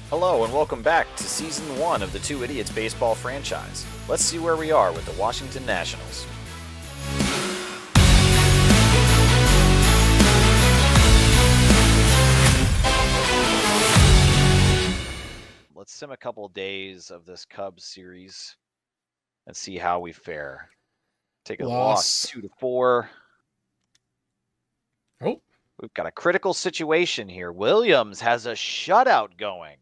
Hello and welcome back to Season 1 of the Two Idiots baseball franchise. Let's see where we are with the Washington Nationals. Let's sim a couple days of this Cubs series and see how we fare. Take a loss 2-4. Oh. We've got a critical situation here. Williams has a shutout going.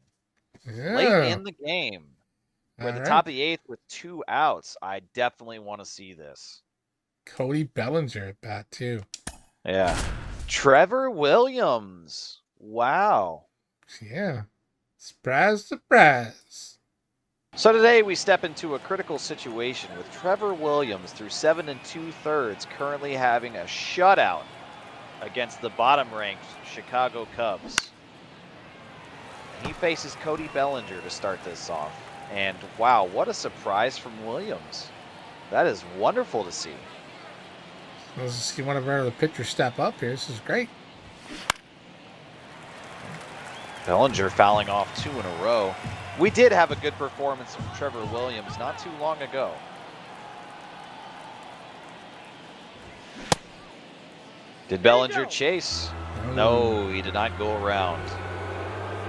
Late in the game. We're at the top of the 8th with 2 outs. I definitely want to see this. Cody Bellinger at bat, too. Yeah. Trevor Williams. Wow. Yeah. Surprise. So today we step into a critical situation with Trevor Williams through 7 2/3 currently having a shutout against the bottom-ranked Chicago Cubs. He faces Cody Bellinger to start this off. And wow, what a surprise from Williams. That is wonderful to see. Let's see one of the pitchers step up here. This is great. Bellinger fouling off 2 in a row. We did have a good performance from Trevor Williams not too long ago. Did Bellinger chase? No, he did not go around.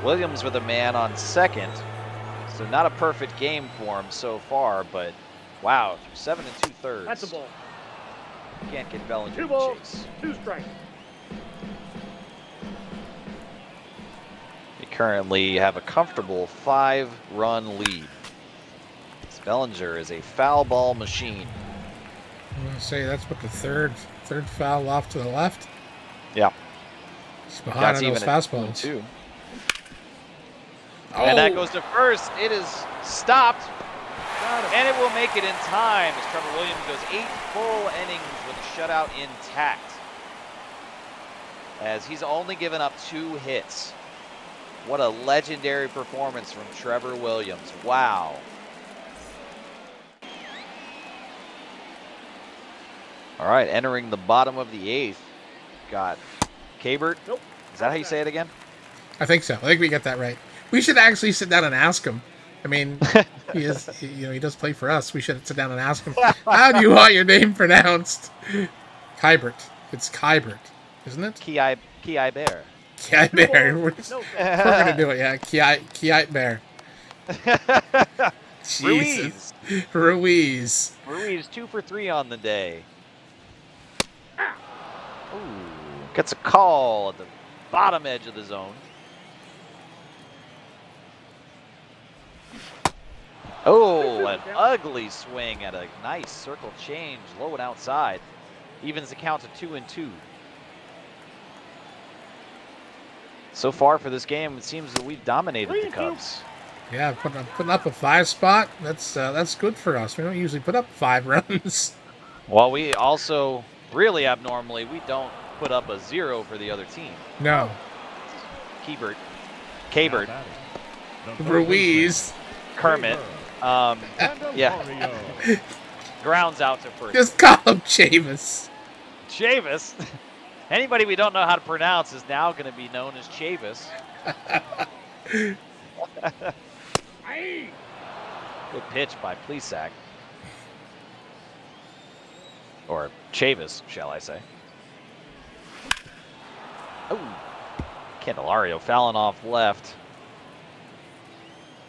Williams with a man on second. So not a perfect game for him so far, but wow, through 7 2/3. That's a ball. Can't get Bellinger 2 to balls, chase. 2 strikes. We currently have a comfortable 5-run lead. Bellinger is a foul ball machine. I'm going to say that's what the third foul off to the left. Yeah. He's behind on those fastballs. Too. Oh. And that goes to first. It is stopped. And it will make it in time as Trevor Williams goes 8 full innings with a shutout intact. As he's only given up 2 hits. What a legendary performance from Trevor Williams. Wow. All right, entering the bottom of the 8th. Got Kabert. Nope. Is that how you say it again? I think so. I think we got that right. We should actually sit down and ask him. I mean, he does play for us. We should sit down and ask him, how do you want your name pronounced? Kybert. It's Kybert, isn't it? Kiai Bear. Kiai Bear. We're going to do it, yeah. Kiai Bear. Jesus. Ruiz. 2 for 3 on the day. Ooh, gets a call at the bottom edge of the zone. Oh, an ugly swing at a nice circle change, low and outside. Evens the count to 2-2. So far for this game, it seems that we've dominated the Cubs. Yeah, putting up a 5 spot. That's good for us. We don't usually put up 5 runs. Well, we also really abnormally we don't put up a 0 for the other team. No. Kabert. Ruiz. Kermit. Yeah. Grounds out to first. Just call him Chavis. Chavis. Anybody we don't know how to pronounce is now going to be known as Chavis. Good pitch by Plesac. Or Chavis, shall I say. Oh, Candelario fouling off left.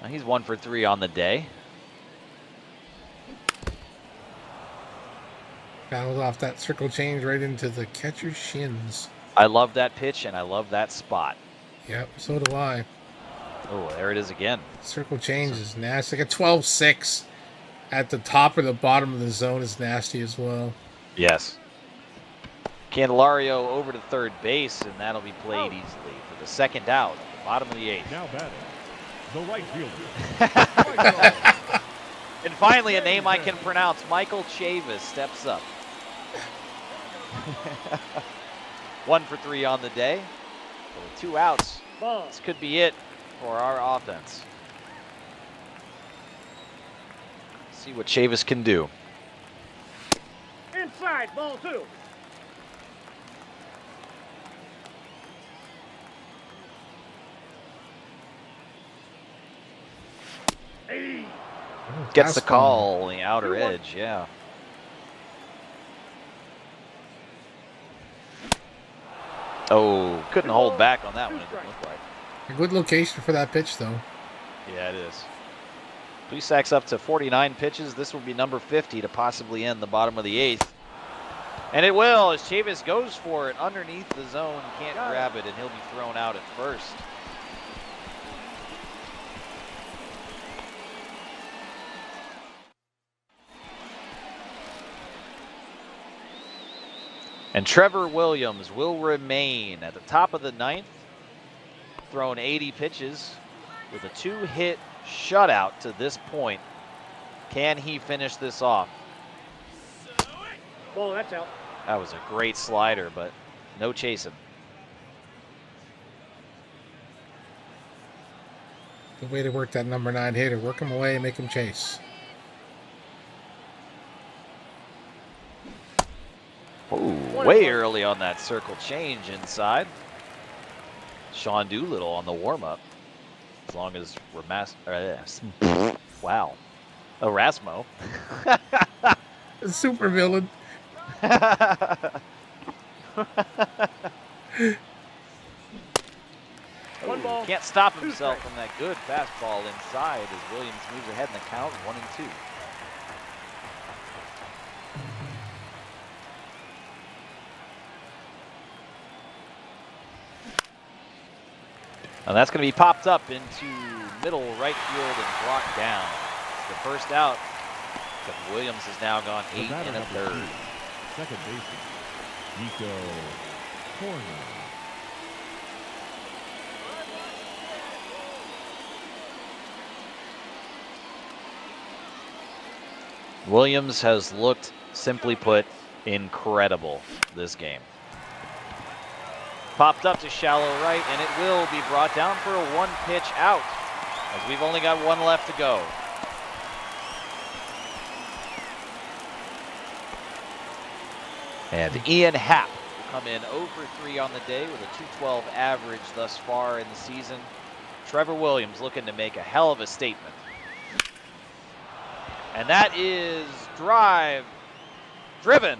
He's 1 for 3 on the day. Fouls off that circle change right into the catcher's shins. I love that pitch, and I love that spot. Yep, so do I. Oh, there it is again. Circle change is nasty. Like a 12-6 at the top or the bottom of the zone is nasty as well. Yes. Candelario over to third base, and that'll be played easily for the second out, bottom of the 8th. Now batting, the right fielder. And finally, a name I can pronounce. Michael Chavis steps up. 1 for 3 on the day. So 2 outs. This could be it for our offense. See what Chavis can do. Inside, ball 2. Gets the Fastball. call on the outer edge, yeah. Oh, couldn't hold back on that one, it didn't look like. A good location for that pitch, though. Yeah, it is. Plesac's up to 49 pitches. This will be number 50 to possibly end the bottom of the 8th. And it will, as Chavis goes for it underneath the zone. Can't grab it, and he'll be thrown out at first. And Trevor Williams will remain at the top of the 9th, thrown 80 pitches with a 2-hit shutout to this point. Can he finish this off? Ball, that's out. That was a great slider, but no chasing. Good way to work that number 9 hitter. Work him away and make him chase. Ooh, way early on that circle change inside. Sean Doolittle on the warm-up. As long as wow. Erasmo. Super villain. One ball. Can't stop himself from that good fastball inside as Williams moves ahead in the count, 1-2. And that's going to be popped up into middle right field and blocked down. It's the first out. But Williams has now gone 8 1/3. Second baseman, Nico Corner. Williams has looked, simply put, incredible this game. Popped up to shallow right, and it will be brought down for a 1-pitch out, as we've only got 1 left to go. And Ian Happ will come in 0 for 3 on the day with a 212 average thus far in the season. Trevor Williams looking to make a hell of a statement. And that is drive, driven,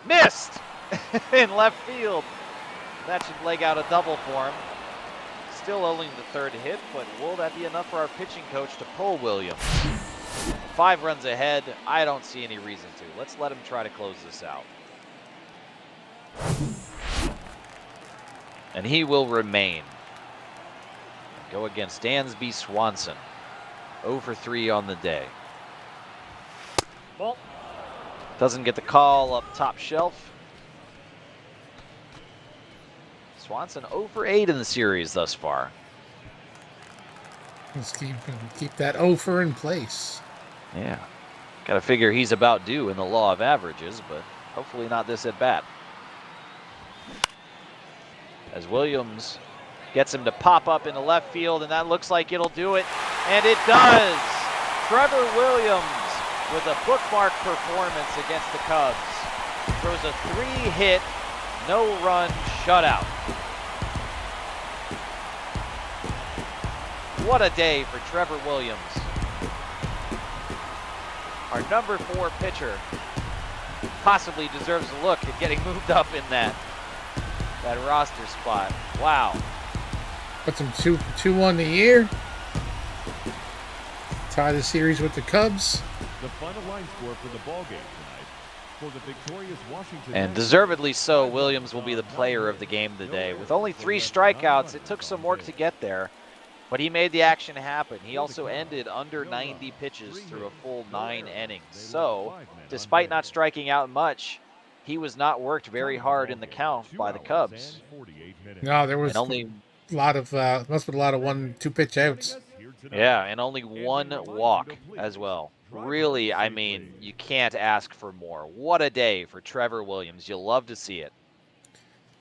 missed in left field. That should leg out a double for him. Still only the 3rd hit, but will that be enough for our pitching coach to pull Williams? 5 runs ahead. I don't see any reason to. Let's let him try to close this out. And he will remain. Go against Dansby Swanson. 0 for 3 on the day. Ball. Doesn't get the call up top shelf. Swanson 0 for 8 in the series thus far. Let's keep that 0 for in place. Yeah. Got to figure he's about due in the law of averages, but hopefully not this at bat. As Williams gets him to pop up into left field, and that looks like it'll do it. And it does! Trevor Williams with a bookmark performance against the Cubs. Throws a 3-hit, no-run shutout. What a day for Trevor Williams. Our number 4 pitcher possibly deserves a look at getting moved up in that roster spot. Wow. Puts him 2-1 the year. Tie the series with the Cubs. The final line score for the ball game tonight for the victorious Washington. And deservedly so, Williams will be the player of the game today. With only 3 strikeouts, it took some work to get there, but he made the action happen. He also ended under 90 pitches through a full 9 innings. So, despite not striking out much, he was not worked very hard in the count by the Cubs. No, there was only a lot of must have been a lot of 1-2 pitch outs. Yeah, and only 1 walk as well. Really, I mean, you can't ask for more. What a day for Trevor Williams. You'll love to see it.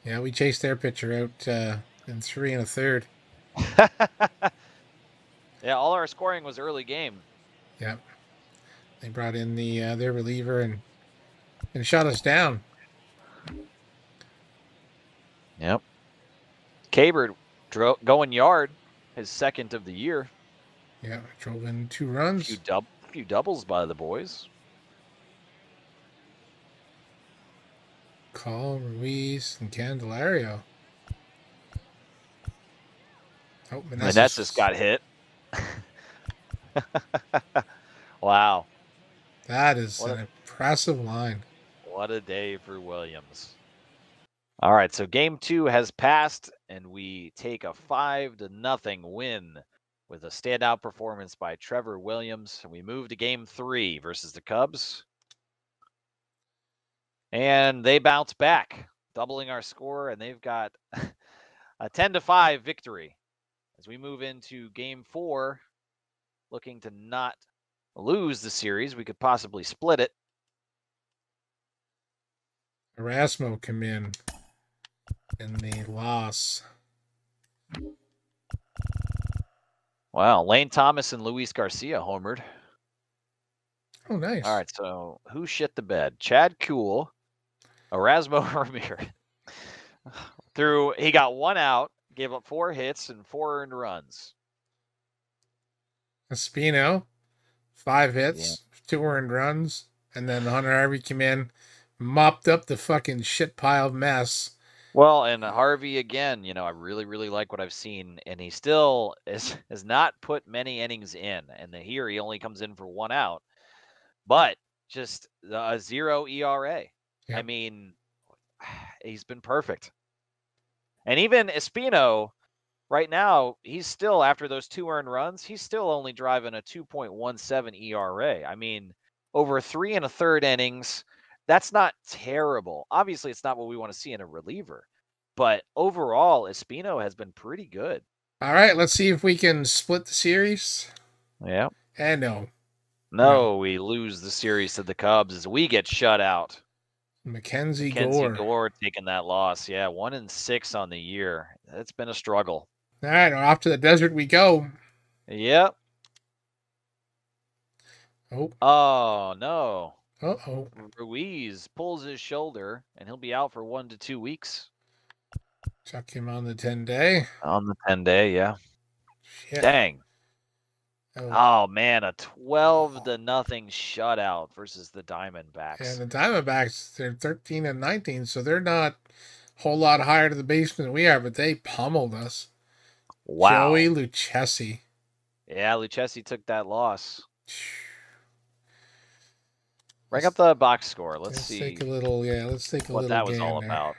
Yeah, we chased their pitcher out in 3 1/3. Yeah, all our scoring was early game. Yeah, they brought in their reliever and shut us down. Yep. Cabert going yard, his 2nd of the year. Yeah, drove in 2 A runs. few doubles by the boys. Call, Ruiz, and Candelario. Oh, Meneses got hit. Wow. That is an impressive line. What a day for Williams. All right, so game 2 has passed, and we take a 5-0 win with a standout performance by Trevor Williams. And we move to game 3 versus the Cubs. And they bounce back, doubling our score, and they've got a 10-5 victory. As we move into game 4, looking to not lose the series, we could possibly split it. Erasmo come in the loss. Wow, Lane Thomas and Luis Garcia homered. Oh, nice. All right, so who shit the bed? Chad Kuhl, Erasmo Ramirez. He got 1 out, gave up 4 hits and 4 earned runs. Espino, 5 hits, 2 earned runs, and then Hunter Harvey came in, mopped up the fucking shit pile mess. Well, and Harvey again, I really, really like what I've seen, and he still has not put many innings in. And here he only comes in for 1 out, but just a 0 ERA. Yep. I mean, he's been perfect. And even Espino, right now, he's still, after those 2 earned runs, he's still only driving a 2.17 ERA. I mean, over 3 1/3 innings, that's not terrible. Obviously, it's not what we want to see in a reliever. But overall, Espino has been pretty good. All right, let's see if we can split the series. Yeah. And no. No, we lose the series to the Cubs as we get shut out. Mackenzie Gore taking that loss. Yeah, 1-6 on the year. It's been a struggle. All right, off to the desert we go. Yep. Oh no. Uh-oh. Ruiz pulls his shoulder, and he'll be out for 1 to 2 weeks. Chuck him on the 10-day. On the 10-day, yeah. Shit. Dang. Oh, man, a 12-0 shutout versus the Diamondbacks. And the Diamondbacks, they're 13-19, so they're not a whole lot higher to the basement than we are, but they pummeled us. Wow. Joey Lucchesi. Yeah, Lucchesi took that loss. Bring up the box score. Let's see. Let's take a little what that was all about.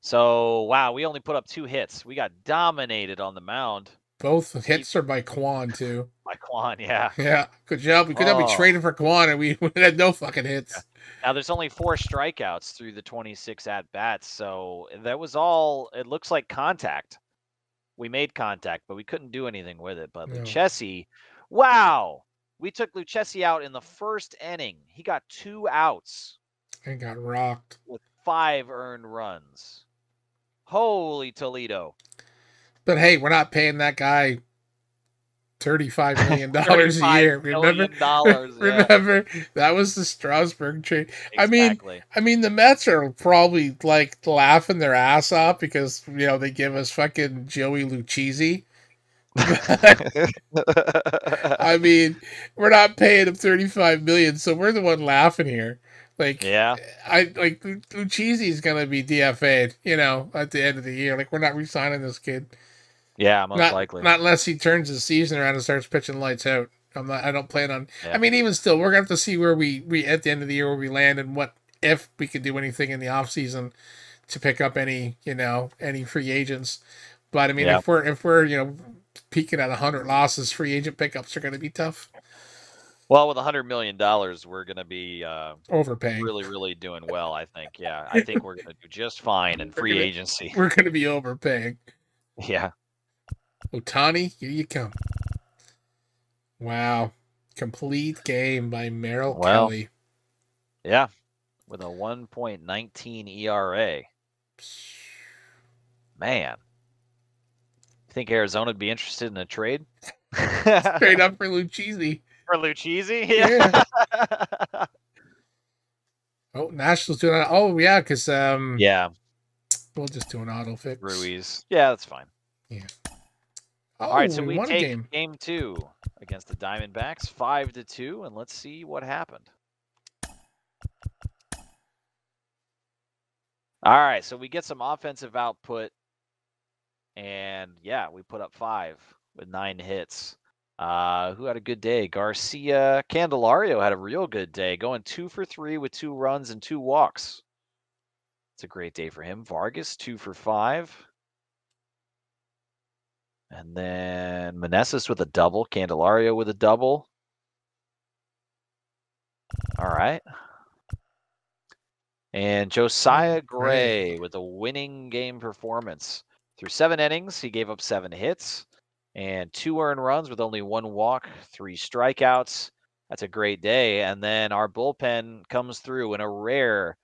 So, wow, we only put up 2 hits. We got dominated on the mound. Both hits are by Kwan, too. By Kwan, yeah. Yeah, good job. We could not be trading for Kwan, and we had no fucking hits. Yeah. Now, there's only 4 strikeouts through the 26 at-bats, so that was all, it looks like contact. We made contact, but we couldn't do anything with it. But Lucchesi, wow! We took Lucchesi out in the first inning. He got 2 outs. And got rocked. With 5 earned runs. Holy Toledo. But hey, we're not paying that guy $35 million a year. Remember? Yeah. Remember? That was the Strasburg trade. Exactly. I mean, the Mets are probably like laughing their ass off because, they give us fucking Joey Lucchesi. I mean, we're not paying him $35 million, so we're the one laughing here. Lucchesi's gonna be DFA'd, at the end of the year. Like, we're not re-signing this kid. Yeah, most likely. Not unless he turns his season around and starts pitching lights out. I don't plan on. Yeah. I mean, even still, we're gonna have to see where we at the end of the year where we land and what if we could do anything in the off season to pick up any free agents. But I mean, if we're peaking at 100 losses, free agent pickups are going to be tough. Well, with $100 million, we're going to be overpaying. Really, really doing well, I think. Yeah, I think we're going to do just fine in free agency. We're going to be overpaying. Yeah. Ohtani, here you come. Wow. Complete game by Merrill Kelly. Yeah, with a 1.19 ERA. Man. Think Arizona would be interested in a trade? Straight up for Lucchesi. For Lucchesi? Yeah. Oh, Nationals doing it. Oh, yeah, because yeah, we'll just do an auto fix. Ruiz. Yeah, that's fine. Yeah. Oh, All right, so we we won a take game. game 2 against the Diamondbacks, 5-2, and let's see what happened. All right, so we get some offensive output, and yeah, we put up 5 with 9 hits. Who had a good day? Garcia Candelario had a real good day, going 2 for 3 with 2 runs and 2 walks. It's a great day for him. Vargas 2 for 5. And then Meneses with a double, Candelario with a double. All right. And Josiah Gray with a winning game performance. Through 7 innings, he gave up 7 hits and 2 earned runs with only 1 walk, 3 strikeouts. That's a great day. And then our bullpen comes through in a rare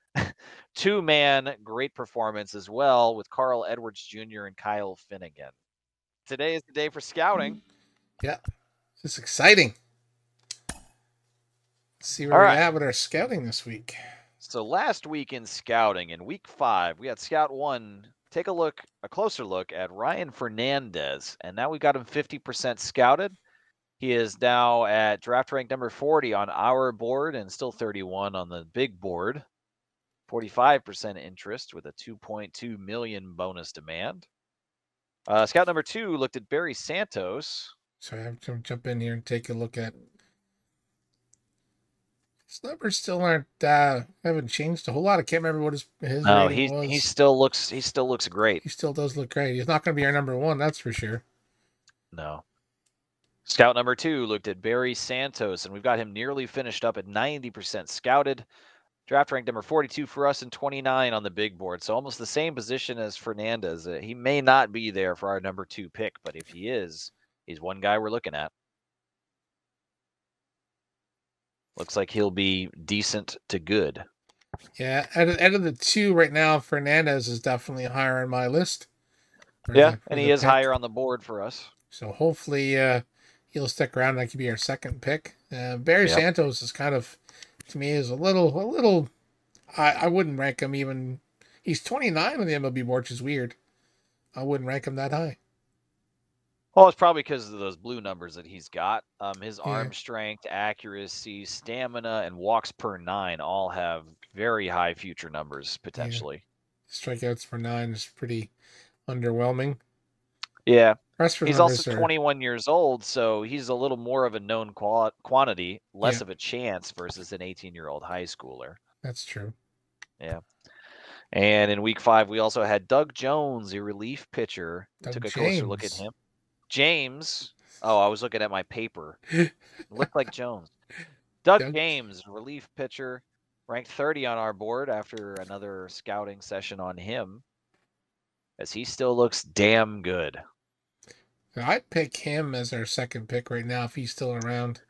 2-man great performance as well with Carl Edwards Jr. and Kyle Finnegan. Today is the day for scouting. Yeah, it's exciting. Let's see where All we're right. at with our scouting this week. So last week in scouting, in week 5, we had Scout 1 take a closer look at Ryan Fernandez, and now we got him 50% scouted. He is now at draft rank number 40 on our board and still 31 on the big board. 45% interest with a 2.2 million bonus demand. Scout number 2 looked at Barry Santos. So I have to jump in here and take a look at. His numbers still aren't haven't changed a whole lot. I can't remember what his No, rating was. he still looks great. He still does look great. He's not going to be our number 1, that's for sure. No. Scout number 2 looked at Barry Santos, and we've got him nearly finished up at 90% scouted. Draft rank number 42 for us and 29 on the big board. So almost the same position as Fernandez. He may not be there for our number 2 pick, but if he is, he's one guy we're looking at. Looks like he'll be decent to good. Yeah, out of the 2 right now, Fernandez is definitely higher on my list. Yeah, and he is higher on the board for us. So hopefully he'll stick around. That could be our second pick. Barry Santos is kind of, to me, is a little. I wouldn't rank him even. He's 29 on the MLB board, which is weird. I wouldn't rank him that high. Well, it's probably because of those blue numbers that he's got. His arm strength, accuracy, stamina, and walks per 9 all have very high future numbers potentially. Yeah. Strikeouts per 9 is pretty underwhelming. Yeah. He's also 21 are... years old, so he's a little more of a known quantity, less of a chance versus an 18-year-old high schooler. That's true. Yeah. And in week 5, we also had Doug Jones, a relief pitcher. We took a closer look at him. James. Oh, I was looking at my paper. Looked like Jones. Doug James, relief pitcher, ranked 30 on our board after another scouting session on him, as he still looks damn good. I'd pick him as our second pick right now if he's still around.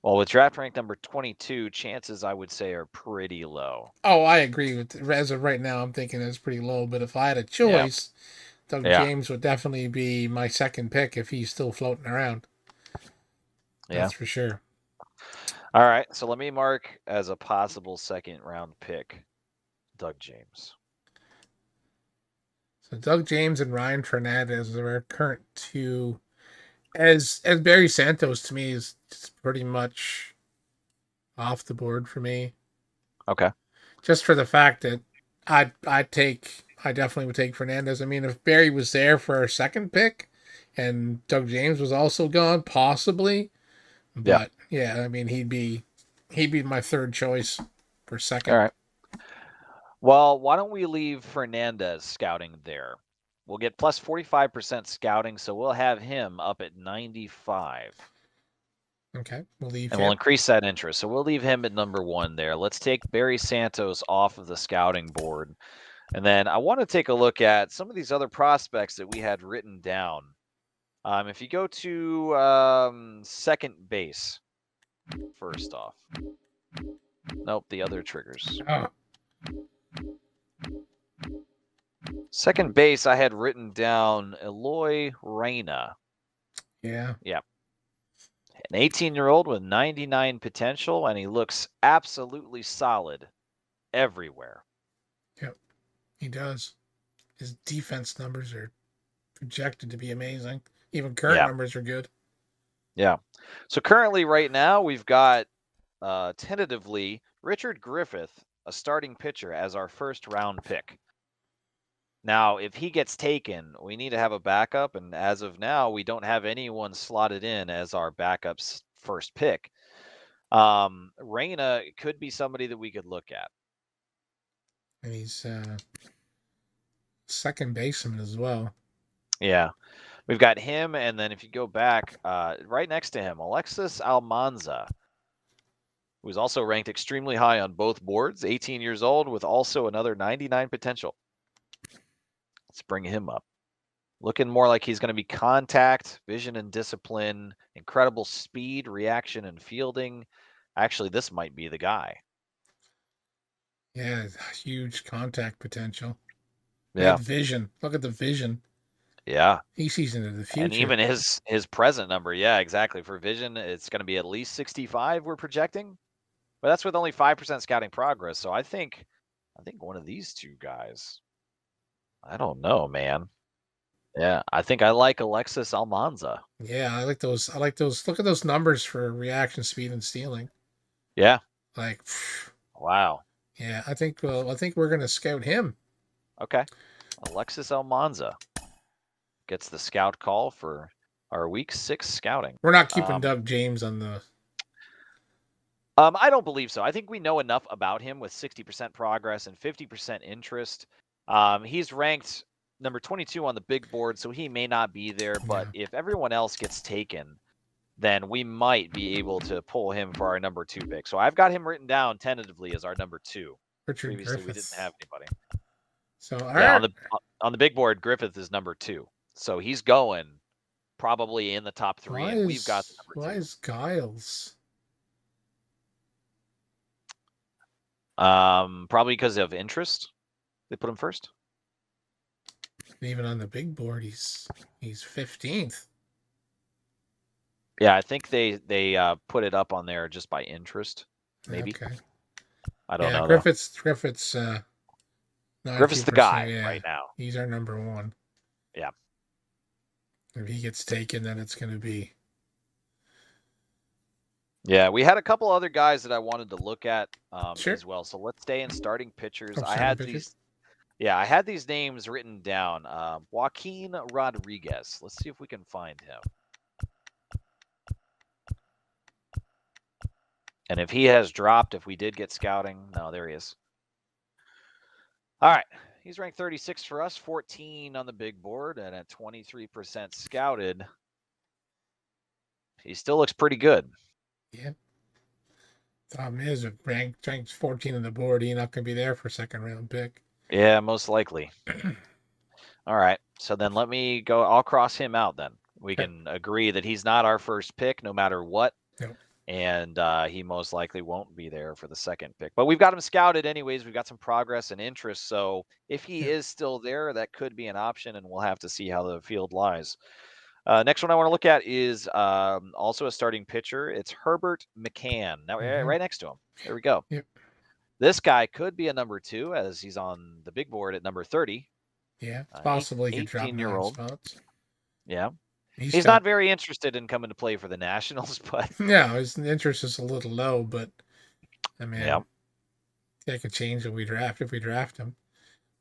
Well, with draft rank number 22, chances I would say are pretty low. Oh, I agree with. As of right now, I'm thinking it's pretty low. But if I had a choice, Doug James would definitely be my second pick if he's still floating around. That's for sure. All right, so let me mark as a possible second round pick Doug James. So Doug James and Ryan Fernandez are our current 2. As Barry Santos to me is just pretty much off the board for me. Okay. Just for the fact that I definitely would take Fernandez. I mean, if Barry was there for our second pick and Doug James was also gone, possibly. But yeah, I mean he'd be my third choice for second. All right. Well, why don't we leave Fernandez scouting there? We'll get plus 45% scouting, so we'll have him up at 95. Okay, we'll leave and we'll increase that interest. So we'll leave him at number 1 there. Let's take Barry Santos off of the scouting board. And then I want to take a look at some of these other prospects that we had written down. If you go to second base, first off. Nope, the other triggers. Oh. Second base, I had written down Eloy Reyna. Yeah. Yeah. An 18-year-old with 99 potential, and he looks absolutely solid everywhere. Yep, he does. His defense numbers are projected to be amazing. Even current numbers are good. Yeah. So currently, right now, we've got tentatively Richard Griffith, a starting pitcher, as our first round pick. Now, if he gets taken, we need to have a backup, and as of now, we don't have anyone slotted in as our backup's first pick. Reyna could be somebody that we could look at. And he's second baseman as well. Yeah. We've got him, and then if you go back, right next to him, Alexis Almanza, who's also ranked extremely high on both boards, 18 years old, with also another 99 potential. Let's bring him up. Looking more like he's going to be contact, vision and discipline, incredible speed, reaction, and fielding. Actually, this might be the guy. Yeah, huge contact potential. Yeah. And vision. Look at the vision. Yeah. He sees into the future. And even his present number, yeah, exactly. For vision, it's going to be at least 65, we're projecting. But that's with only 5% scouting progress. So I think one of these two guys. I don't know, man. Yeah, I think I like Alexis Almanza. Yeah, I like those. Look at those numbers for reaction speed and stealing. Yeah. Like, wow. Yeah, I think we're gonna scout him. Okay. Alexis Almanza gets the scout call for our week 6 scouting. We're not keeping Doug James on the. I don't believe so. I think we know enough about him with 60% progress and 50% interest. He's ranked number 22 on the big board, so he may not be there. But if everyone else gets taken, then we might be able to pull him for our number 2 pick. So I've got him written down tentatively as our number 2. Richard Previously, Griffith. we didn't have anybody. So yeah, on the big board, Griffith is number 2. So he's going probably in the top 3, and we've got the number 2. Why is Giles? Probably because of interest. They put him first. Even on the big board, he's 15th. Yeah, I think they put it up on there just by interest, maybe. Okay. I don't know. Griffith's Griffith's the guy right now. He's our number 1. Yeah. If he gets taken, then it's going to be. Yeah, we had a couple other guys that I wanted to look at Sure. as well. So let's stay in starting pitchers. I had these names written down. Joaquin Rodriguez. Let's see if we can find him. And if he has dropped, if we did get scouting, no, there he is. All right. He's ranked 36 for us, 14 on the big board, and at 23% scouted. He still looks pretty good. Yeah. Problem is, if ranked 14 on the board, he's not going to be there for a second round pick. Yeah, most likely. All right. So then let me go. I'll cross him out then. We can agree that he's not our first pick no matter what. Nope. And he most likely won't be there for the second pick. But we've got him scouted anyways. We've got some progress and interest. So if he is still there, that could be an option, and we'll have to see how the field lies. Next one I want to look at is also a starting pitcher. It's Herbert McCann. Now, right next to him. There we go. Yep. This guy could be a number 2 as he's on the big board at number 30. Yeah, possibly he could drop 18-year-old. spots. Yeah. He's not very interested in coming to play for the Nationals, but no, his interest is a little low. But I mean, that could change if we draft him.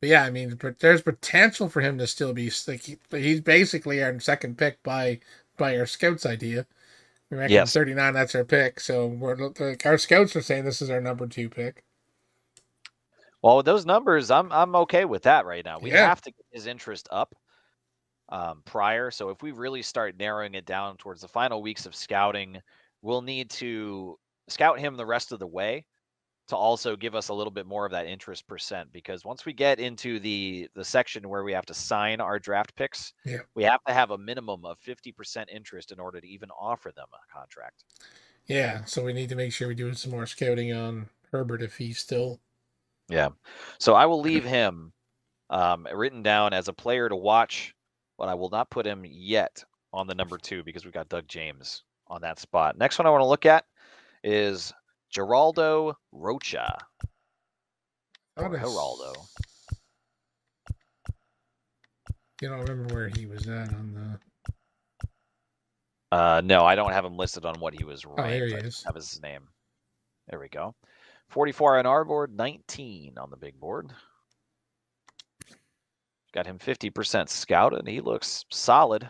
But yeah, I mean, there's potential for him to still be like he's basically our second pick by our scouts idea. We reckon 39. That's our pick. So our scouts are saying this is our number 2 pick. Well, with those numbers, I'm okay with that right now. We have to get his interest up prior. So if we really start narrowing it down towards the final weeks of scouting, we'll need to scout him the rest of the way to also give us a little bit more of that interest percent. Because once we get into the section where we have to sign our draft picks, we have to have a minimum of 50% interest in order to even offer them a contract. Yeah, so we need to make sure we do some more scouting on Herbert if he's still. Yeah, so I will leave him written down as a player to watch, but I will not put him yet on the number 2 because we've got Doug James on that spot. Next one I want to look at is Geraldo Rocha. Geraldo. You don't remember where he was at on the. No, I don't have him listed on what he was ranked. Oh, there he I is. have his name. There we go. 44 on our board, 19 on the big board. Got him 50% scouted. He looks solid.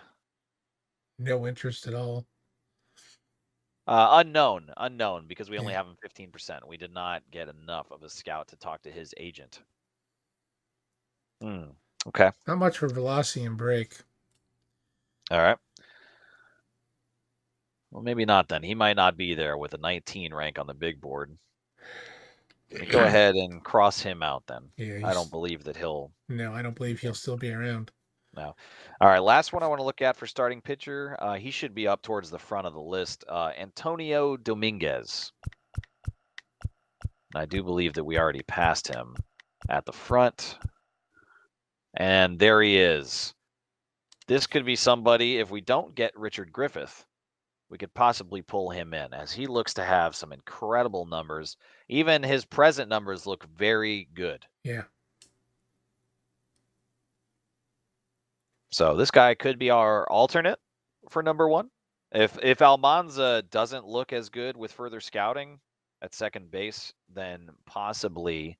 No interest at all. Unknown, because we only Yeah. have him 15%. We did not get enough of a scout to talk to his agent. Okay. Not much for velocity and break. All right. Well, maybe not then. He might not be there with a 19 rank on the big board. Go ahead and cross him out then. Yeah, I don't believe that he'll. No, I don't believe he'll still be around. No. All right, last one I want to look at for starting pitcher. He should be up towards the front of the list. Antonio Dominguez. I do believe that we already passed him at the front. And there he is. This could be somebody, if we don't get Richard Griffith, we could possibly pull him in, as he looks to have some incredible numbers. Even his present numbers look very good. Yeah. So this guy could be our alternate for number one. If Almanza doesn't look as good with further scouting at second base, then possibly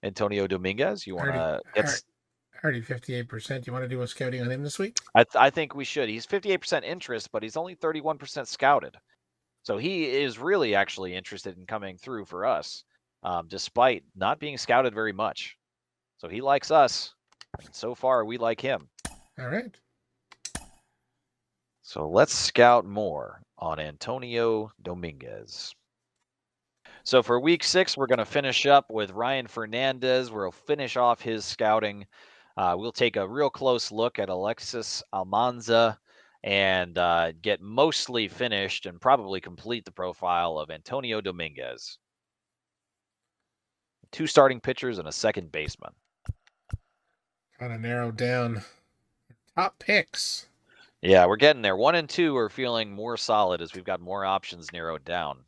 Antonio Dominguez. You want to get already 58%. You want to do a scouting on him this week? I think we should. He's 58% interest, but he's only 31% scouted. So he is really actually interested in coming through for us, despite not being scouted very much. So he likes us, and so far we like him. All right. So let's scout more on Antonio Dominguez. So for week 6, we're going to finish up with Ryan Fernandez. We'll finish off his scouting. We'll take a real close look at Alexis Almanza and get mostly finished and probably complete the profile of Antonio Dominguez. 2 starting pitchers and a second baseman. Kind of narrowed down top picks. Yeah, we're getting there. 1 and 2 are feeling more solid as we've got more options narrowed down.